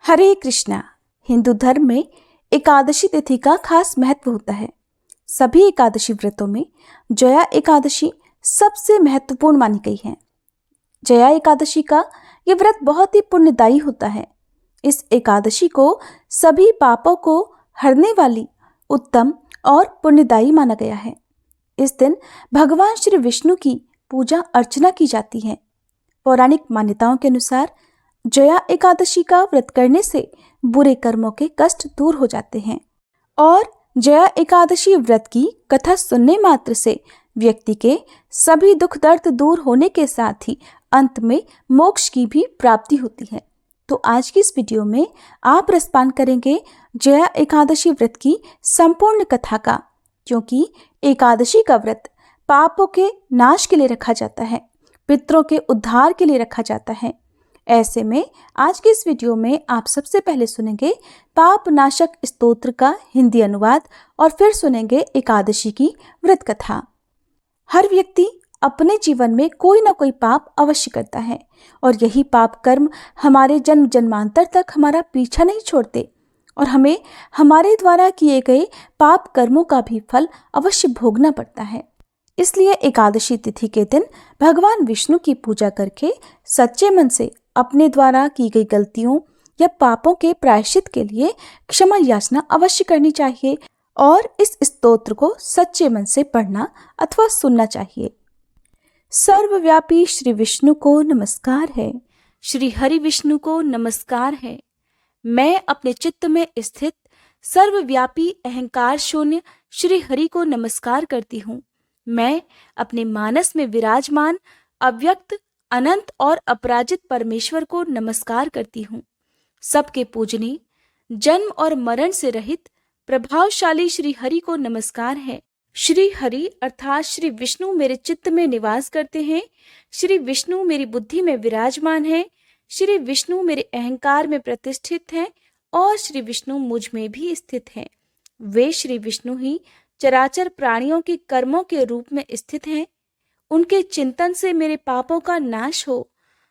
हरे कृष्णा। हिंदू धर्म में एकादशी तिथि का खास महत्व होता है। सभी एकादशी व्रतों में जया एकादशी सबसे महत्वपूर्ण मानी गई है। जया एकादशी का ये व्रत बहुत ही पुण्यदायी होता है। इस एकादशी को सभी पापों को हरने वाली, उत्तम और पुण्यदायी माना गया है। इस दिन भगवान श्री विष्णु की पूजा अर्चना की जाती है। पौराणिक मान्यताओं के अनुसार जया एकादशी का व्रत करने से बुरे कर्मों के कष्ट दूर हो जाते हैं और जया एकादशी व्रत की कथा सुनने मात्र से व्यक्ति के सभी दुख दर्द दूर होने के साथ ही अंत में मोक्ष की भी प्राप्ति होती है। तो आज की इस वीडियो में आप रसपान करेंगे जया एकादशी व्रत की संपूर्ण कथा का, क्योंकि एकादशी का व्रत पापों के नाश के लिए रखा जाता है, पितरों के उद्धार के लिए रखा जाता है। ऐसे में आज के इस वीडियो में आप सबसे पहले सुनेंगे पाप नाशक स्तोत्र का हिंदी अनुवाद और फिर सुनेंगे एकादशी की व्रत कथा। हर व्यक्ति अपने जीवन में कोई ना कोई पाप अवश्य करता है और यही पाप कर्म हमारे जन्म जन्मांतर तक हमारा पीछा नहीं छोड़ते और हमें हमारे द्वारा किए गए पाप कर्मों का भी फल अवश्य भोगना पड़ता है। इसलिए एकादशी तिथि के दिन भगवान विष्णु की पूजा करके सच्चे मन से अपने द्वारा की गई गलतियों या पापों के प्रायश्चित के लिए क्षमा याचना अवश्य करनी चाहिए और इस स्तोत्र को सच्चे मन से पढ़ना अथवा सुनना चाहिए। सर्वव्यापी श्री विष्णु को नमस्कार है, श्री हरि विष्णु को नमस्कार है। मैं अपने चित्त में स्थित सर्वव्यापी अहंकार शून्य श्री हरि को नमस्कार करती हूँ। मैं अपने मानस में विराजमान अव्यक्त, अनंत और अपराजित परमेश्वर को नमस्कार करती हूँ। सबके पूजनीय, जन्म और मरण से रहित प्रभावशाली श्री हरि को नमस्कार है। श्री हरि अर्थात श्री विष्णु मेरे चित्त में निवास करते हैं। श्री विष्णु मेरी बुद्धि में विराजमान है। श्री विष्णु मेरे अहंकार में प्रतिष्ठित हैं और श्री विष्णु मुझ में भी स्थित हैं। वे श्री विष्णु ही चराचर प्राणियों के कर्मों के रूप में स्थित हैं। उनके चिंतन से मेरे पापों का नाश हो,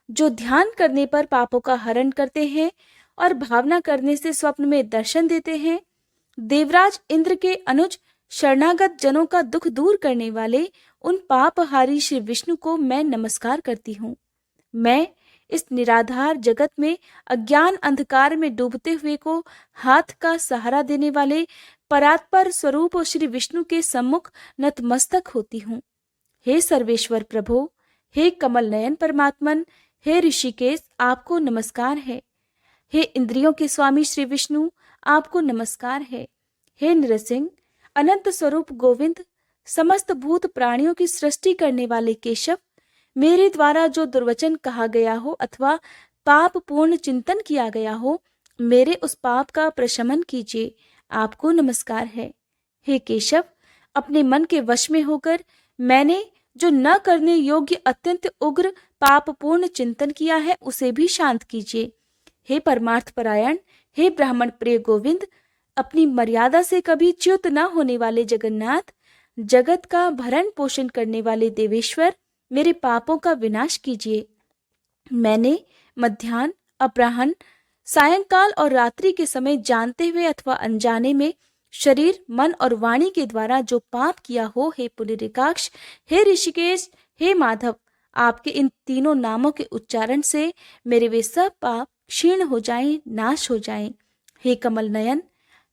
जो ध्यान करने पर पापों का हरण करते हैं और भावना करने से स्वप्न में दर्शन देते हैं। देवराज इंद्र के अनुज शरणागत जनों का दुख दूर करने वाले उन पापहारी श्री विष्णु को मैं नमस्कार करती हूँ। मैं इस निराधार जगत में अज्ञान अंधकार में डूबते हुए को हाथ का सहारा देने वाले परात्पर स्वरूप श्री विष्णु के सम्मुख नतमस्तक होती हूँ। हे सर्वेश्वर प्रभु, हे कमल नयन परमात्मन, हे ऋषिकेश, आपको नमस्कार है। हे इंद्रियों के स्वामी श्री विष्णु, आपको नमस्कार है। हे नृसिंह, अनंत स्वरूप गोविंद, समस्त भूत प्राणियों की सृष्टि करने वाले केशव, मेरे द्वारा जो दुर्वचन कहा गया हो अथवा पाप पूर्ण चिंतन किया गया हो, मेरे उस पाप का प्रशमन कीजिए, आपको नमस्कार है। हे केशव, अपने मन के वश में होकर मैंने जो न करने योग्य अत्यंत उग्र पाप पूर्ण चिंतन किया है, उसे भी शांत कीजिए। हे परमार्थ परायण, हे ब्राह्मण प्रिय गोविंद, अपनी मर्यादा से कभी च्युत न होने वाले जगन्नाथ, जगत का भरण पोषण करने वाले देवेश्वर, मेरे पापों का विनाश कीजिए। मैंने मध्याह्न, अपराह्न, सायंकाल और रात्रि के समय जानते हुए अथवा अनजाने में शरीर, मन और वाणी के द्वारा जो पाप किया हो, हे पुंडरीकाक्ष, हे ऋषिकेश, हे माधव, आपके इन तीनों नामों के उच्चारण से मेरे वे सब पाप क्षीण हो जाएं, नाश हो जाएं। हे कमल नयन,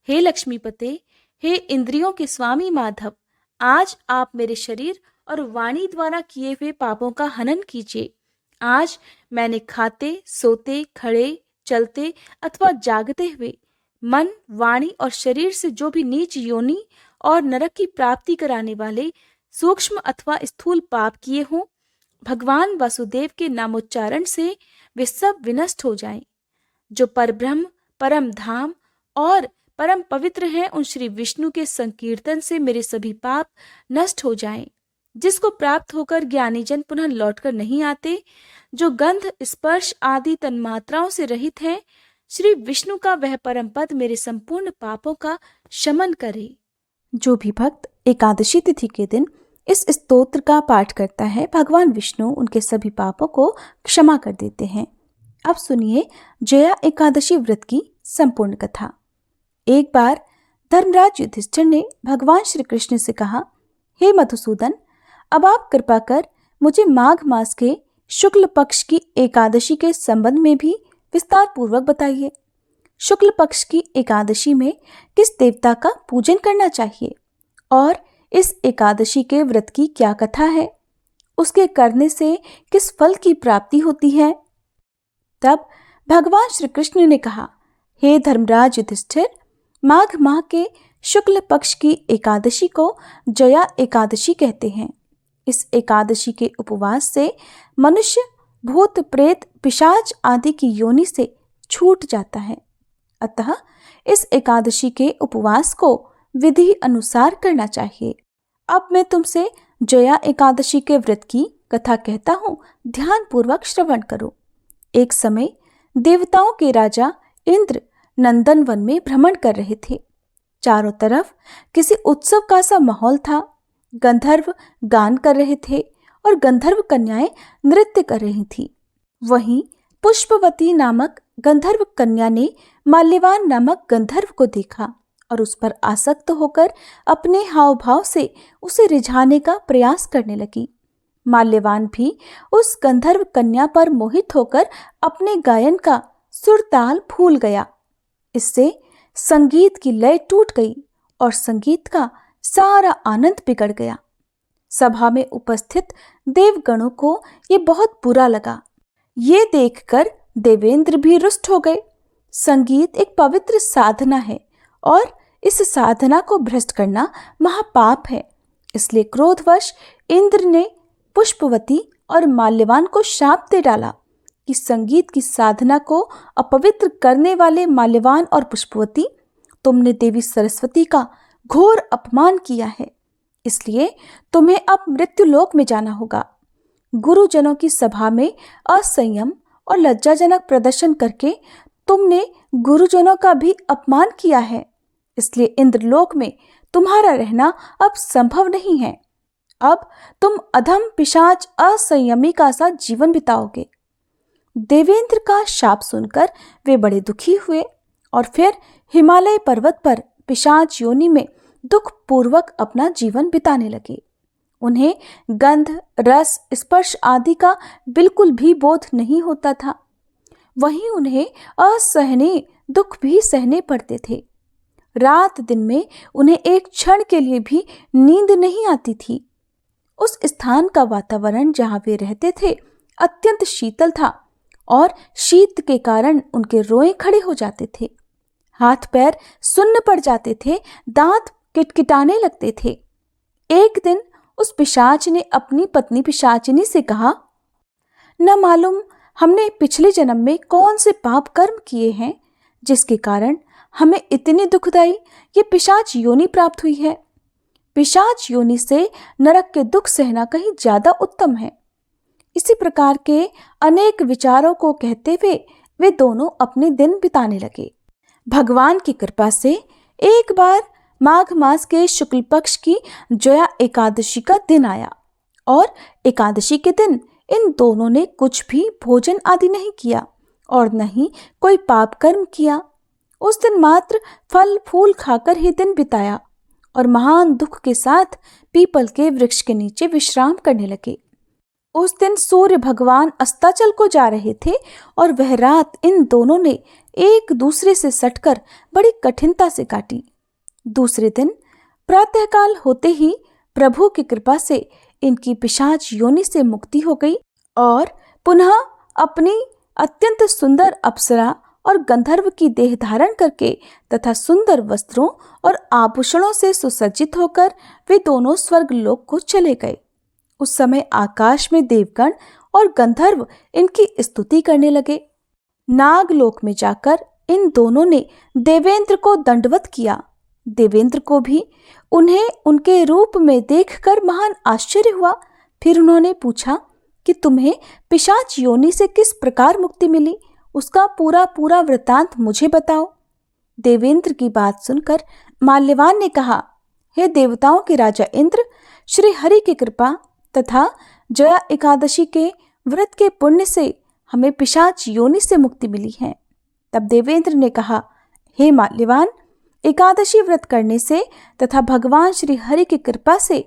हे लक्ष्मीपते, हे इंद्रियों के स्वामी माधव, आज आप मेरे शरीर और वाणी द्वारा किए हुए पापों का हनन कीजिए। आज मैंने खाते, सोते, खड़े, चलते अथवा जागते हुए मन, वाणी और शरीर से जो भी नीच योनि और नरक की प्राप्ति कराने वाले सूक्ष्म अथवा स्थूल पाप किए हों, भगवान वासुदेव के नामोच्चारण से वे सब विनष्ट हो जाएं। जो परब्रह्म, परम धाम और परम पवित्र हैं, उन श्री विष्णु के संकीर्तन से मेरे सभी पाप नष्ट हो जाएं। जिसको प्राप्त होकर ज्ञानी जन पुनः लौटकर नहीं आते, जो गंध, स्पर्श आदि तन्मात्राओं से रहित हैं, श्री विष्णु का वह परम पद मेरे संपूर्ण पापों का शमन करे। जो भी भक्त एकादशी तिथि के दिन इस स्तोत्र का पाठ करता है, भगवान विष्णु उनके सभी पापों को क्षमा कर देते हैं। अब सुनिए जया एकादशी व्रत की संपूर्ण कथा। एक बार धर्मराज युधिष्ठिर ने भगवान श्री कृष्ण से कहा, हे मधुसूदन, अब आप कृपा कर मुझे माघ मास के शुक्ल पक्ष की एकादशी के संबंध में भी विस्तार पूर्वक बताइए। शुक्ल पक्ष की एकादशी में किस देवता का पूजन करना चाहिए और इस एकादशी के व्रत की क्या कथा है, उसके करने से किस फल की प्राप्ति होती है। तब भगवान श्री कृष्ण ने कहा, हे धर्मराज युधिष्ठिर, माघ माह के शुक्ल पक्ष की एकादशी को जया एकादशी कहते हैं। इस एकादशी के उपवास से मनुष्य भूत प्रेत पिशाच आदि की योनि से छूट जाता है। अतः इस एकादशी के उपवास को विधि अनुसार करना चाहिए। अब मैं तुमसे जया एकादशी के व्रत की कथा कहता हूँ, ध्यान पूर्वक श्रवण करो। एक समय देवताओं के राजा इंद्र नंदन वन में भ्रमण कर रहे थे। चारों तरफ किसी उत्सव का सा माहौल था। गंधर्व गान कर रहे थे और गंधर्व कन्याएं नृत्य कर रही थीं। वहीं पुष्पवती नामक गंधर्व कन्या ने माल्यवान नामक गंधर्व को देखा और उस पर आसक्त होकर अपने हाव भाव से उसे रिझाने का प्रयास करने लगी। माल्यवान भी उस गंधर्व कन्या पर मोहित होकर अपने गायन का सुरताल भूल गया। इससे संगीत की लय टूट गई और संगीत का सारा आनंद बिगड़ गया। सभा में उपस्थित देवगणों को ये बहुत बुरा लगा। ये देखकर देवेंद्र भी रुष्ट हो गए। संगीत एक पवित्र साधना है और इस साधना को भ्रष्ट करना महापाप है। इसलिए क्रोधवश इंद्र ने पुष्पवती और माल्यवान को शाप दे डाला कि संगीत की साधना को अपवित्र करने वाले माल्यवान और पुष्पवती, तुमने देवी सरस्वती का घोर अपमान किया है, इसलिए तुम्हें अब मृत्युलोक में जाना होगा। गुरुजनों की सभा में असंयम और लज्जाजनक प्रदर्शन करके तुमने गुरुजनों का भी अपमान किया है, इसलिए इंद्रलोक में तुम्हारा रहना अब संभव नहीं है। अब तुम अधम पिशाच असंयमी का सा जीवन बिताओगे। देवेंद्र का शाप सुनकर वे बड़े दुखी हुए और फिर हिमालय पर्वत पर पिशाच योनि में दुख पूर्वक अपना जीवन बिताने लगे। उन्हें गंध, रस, स्पर्श आदि का बिल्कुल भी बोध नहीं होता था। वहीं उन्हें असहनीय दुख भी सहने पड़ते थे। रात दिन में उन्हें एक क्षण के लिए भी नींद नहीं आती थी। उस स्थान का वातावरण जहाँ वे रहते थे अत्यंत शीतल था और शीत के कारण उनके रोए खड़े हो जाते थे, हाथ पैर सुन्न पड़ जाते थे, दांत किटकिटाने लगते थे। एक दिन उस पिशाच ने अपनी पत्नी पिशाचिनी से कहा, न मालूम हमने पिछले जन्म में कौन से पाप कर्म किए हैं जिसके कारण हमें इतनी दुखदाई ये पिशाच योनि प्राप्त हुई है। पिशाच योनि से नरक के दुख सहना कहीं ज्यादा उत्तम है। इसी प्रकार के अनेक विचारों को कहते हुए वे दोनों अपने दिन बिताने लगे। भगवान की कृपा से एक बार माघ मास के शुक्ल पक्ष की जया एकादशी का दिन आया और एकादशी के दिन इन दोनों ने कुछ भी भोजन आदि नहीं किया और न ही कोई पाप कर्म किया। उस दिन मात्र फल फूल खाकर ही दिन बिताया और महान दुख के साथ पीपल के वृक्ष के नीचे विश्राम करने लगे। उस दिन सूर्य भगवान अस्ताचल को जा रहे थे और वह रात इन दोनों ने एक दूसरे से सटकर बड़ी कठिनता से काटी। दूसरे दिन प्रातःकाल होते ही प्रभु की कृपा से इनकी पिशाच योनि से मुक्ति हो गई और पुनः अपनी अत्यंत सुंदर अप्सरा और गंधर्व की देह धारण करके तथा सुंदर वस्त्रों और आभूषणों से सुसज्जित होकर वे दोनों स्वर्गलोक को चले गए। उस समय आकाश में देवगण और गंधर्व इनकी स्तुति करने लगे। नागलोक में जाकर इन दोनों ने देवेंद्र को दंडवत किया। देवेंद्र को भी उन्हें उनके रूप में देखकर महान आश्चर्य हुआ। फिर उन्होंने पूछा कि तुम्हें पिशाच योनि से किस प्रकार मुक्ति मिली, उसका पूरा पूरा वृतांत मुझे बताओ। देवेंद्र की बात सुनकर माल्यवान ने कहा, हे देवताओं के राजा इंद्र, श्री हरि की कृपा तथा जया एकादशी के व्रत के पुण्य से हमें पिशाच योनि से मुक्ति मिली है। तब देवेंद्र ने कहा, हे माल्यवान, एकादशी व्रत करने से तथा भगवान श्री हरि की कृपा से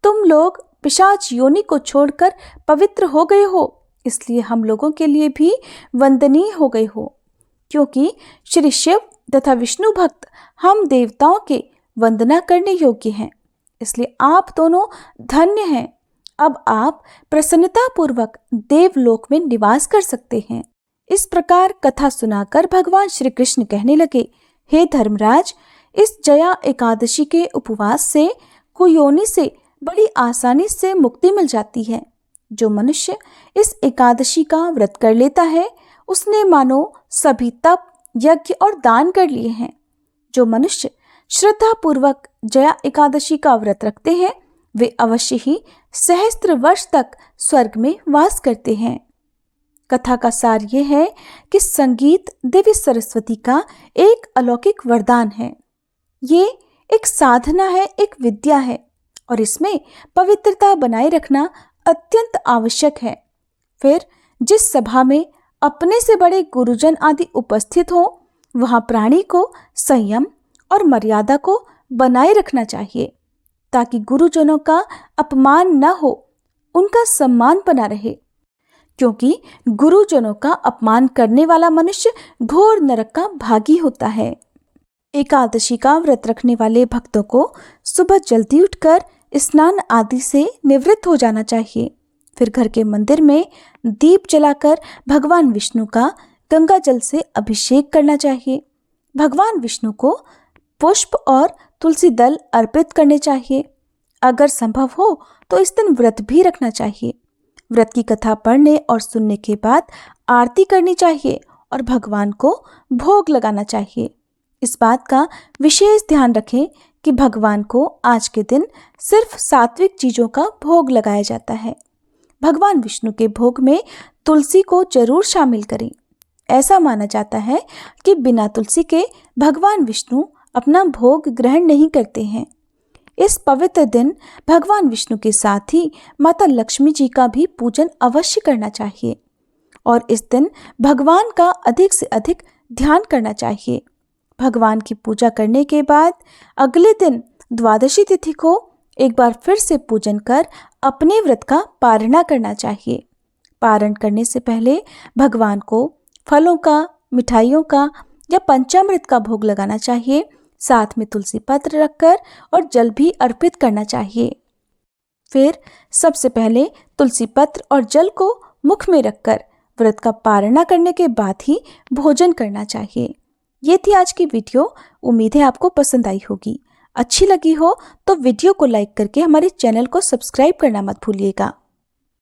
तुम लोग पिशाच योनि को छोड़कर पवित्र हो गए हो, इसलिए हम लोगों के लिए भी वंदनीय हो गए हो, क्योंकि श्री शिव तथा विष्णु भक्त हम देवताओं के वंदना करने योग्य हैं, इसलिए आप दोनों धन्य हैं। अब आप प्रसन्नता पूर्वक देवलोक में निवास कर सकते हैं। इस प्रकार कथा सुनाकर भगवान श्री कृष्ण कहने लगे, हे धर्मराज, इस जया एकादशी के उपवास से कुयोनि से बड़ी आसानी से मुक्ति मिल जाती है। जो मनुष्य इस एकादशी का व्रत कर लेता है उसने मानो सभी तप, यज्ञ और दान कर लिए हैं। जो मनुष्य श्रद्धा पूर्वक जया एकादशी का व्रत रखते हैं वे अवश्य ही सहस्त्र वर्ष तक स्वर्ग में वास करते हैं। कथा का सार ये है कि संगीत देवी सरस्वती का एक अलौकिक वरदान है। ये एक साधना है, एक विद्या है और इसमें पवित्रता बनाए रखना अत्यंत आवश्यक है। फिर जिस सभा में अपने से बड़े गुरुजन आदि उपस्थित हो वहां प्राणी को संयम और मर्यादा को बनाए रखना चाहिए ताकि गुरुजनों का अपमान न हो, उनका सम्मान बना रहे, क्योंकि गुरुजनों का अपमान करने वाला मनुष्य घोर नरक का भागी होता है। एकादशी का व्रत रखने वाले भक्तों को सुबह जल्दी उठकर स्नान आदि से निवृत्त हो जाना चाहिए। फिर घर के मंदिर में दीप जलाकर भगवान विष्णु का गंगा जल से अभिषेक करना चाहिए। भगवान विष्णु को पुष्प और तुलसी दल अर्पित करने चाहिए। अगर संभव हो तो इस दिन व्रत भी रखना चाहिए। व्रत की कथा पढ़ने और सुनने के बाद आरती करनी चाहिए और भगवान को भोग लगाना चाहिए। इस बात का विशेष ध्यान रखें कि भगवान को आज के दिन सिर्फ सात्विक चीजों का भोग लगाया जाता है। भगवान विष्णु के भोग में तुलसी को जरूर शामिल करें। ऐसा माना जाता है कि बिना तुलसी के भगवान विष्णु अपना भोग ग्रहण नहीं करते हैं। इस पवित्र दिन भगवान विष्णु के साथ ही माता लक्ष्मी जी का भी पूजन अवश्य करना चाहिए और इस दिन भगवान का अधिक से अधिक ध्यान करना चाहिए। भगवान की पूजा करने के बाद अगले दिन द्वादशी तिथि को एक बार फिर से पूजन कर अपने व्रत का पारणा करना चाहिए। पारण करने से पहले भगवान को फलों का, मिठाइयों का या पंचामृत का भोग लगाना चाहिए। साथ में तुलसी पत्र रखकर और जल भी अर्पित करना चाहिए। फिर सबसे पहले तुलसी पत्र और जल को मुख में रखकर व्रत का पारणा करने के बाद ही भोजन करना चाहिए। ये थी आज की वीडियो। उम्मीद है आपको पसंद आई होगी। अच्छी लगी हो तो वीडियो को लाइक करके हमारे चैनल को सब्सक्राइब करना मत भूलिएगा।